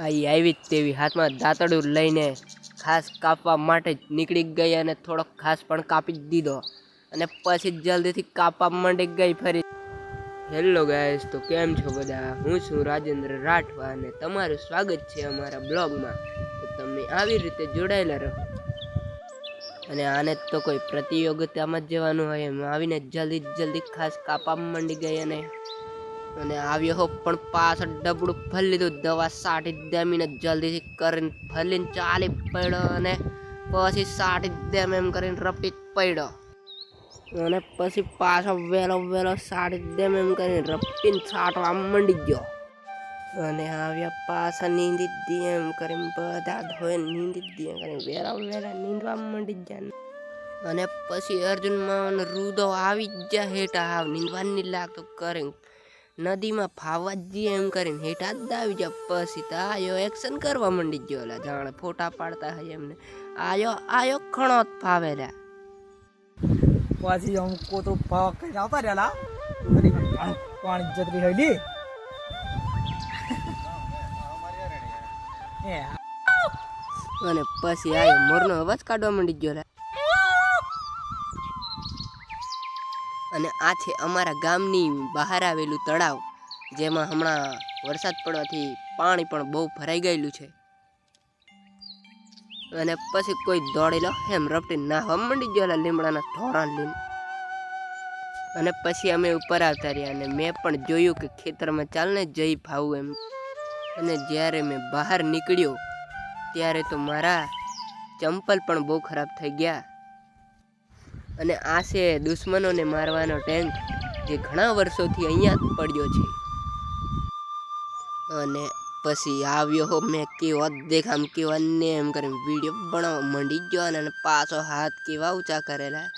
આવી જ તેવી હાથમાં દાંતરડું લઈને ઘાસ કાપવા માટે જ નીકળી ગઈ અને થોડોક ઘાસ પણ કાપી જ દીધો અને પછી જલ્દીથી કાપવા માંડી ગઈ ફરી. હેલો ગાઈસ, તો કેમ છો બધા? હું છું રાજેન્દ્ર રાઠવા અને તમારું સ્વાગત છે અમારા બ્લોગમાં. તો તમે આવી રીતે જોડાયેલા રહો. અને આને તો કોઈ પ્રતિયોગિતામાં જ જવાનું હોય એમ આવીને જલ્દી ખાસ કાપવા માંડી ગઈ અને આવ્યો હો પણ પાછળ ડબડું ભરી લીધું, દવા સાટી દેમીને જલ્દીથી કરીને ફરીને ચાલી પડ્યો અને પછી સાટી દેમ એમ કરીને રપટી પડ્યો અને પછી પાછો વેલો સાટી દેમ એમ કરીને રપટીને છાંટવા મંડી ગયો અને આવ્યા પાછા નીંદી દે એમ કરીને બધા ધોઈ નીંદી દે કરીને વેલા નીંદવા મંડી ગયા. અને પછી અર્જુન માં રૂદો આવી ગયા હેઠા હાવ નીંદવા નહીં લાગતો કરીને નદીમાં ફાવવા જઈએ એમ કરીને હેઠા જ આવી ગયા. પછી તો આયો એક્શન કરવા મંડી ગયો, જાણે ફોટા પાડતા હોય એમને આયો ખણો ફાવેલા. પછી અમુક કોતો ભાવ કઈ આવતા રહેલા પાણી જતરી હઈલી અને પછી આયો મોરનો અવાજ કાઢવા મંડી ગયો. અને આ છે અમારા ગામની બહાર આવેલું તળાવ, જેમાં હમણાં વરસાદ પડવાથી પાણી પણ બહુ ભરાઈ ગયેલું છે. અને પછી કોઈ દોડેલો એમ રપટી નાહવા મંડી ગયો લીમડાના ઢોરા લઈને. અને પછી અમે ઉપર આવતા રહ્યા અને મેં પણ જોયું કે ખેતરમાં ચાલને જઈ ફાવું એમ. અને જ્યારે મેં બહાર નીકળ્યો ત્યારે તો મારા ચંપલ પણ બહુ ખરાબ થઈ ગયા. અને આ છે દુશ્મનોને મારવાનો ટેન્ક, જે ઘણા વર્ષોથી અહીંયા જ પડ્યો છે. અને પછી આવ્યો હો મેં કેવો દેખામ કેવા ને એમ કરીને વિડીયો બનાવવા મંડી ગયો અને પાછો હાથ કેવા ઊંચા કરેલા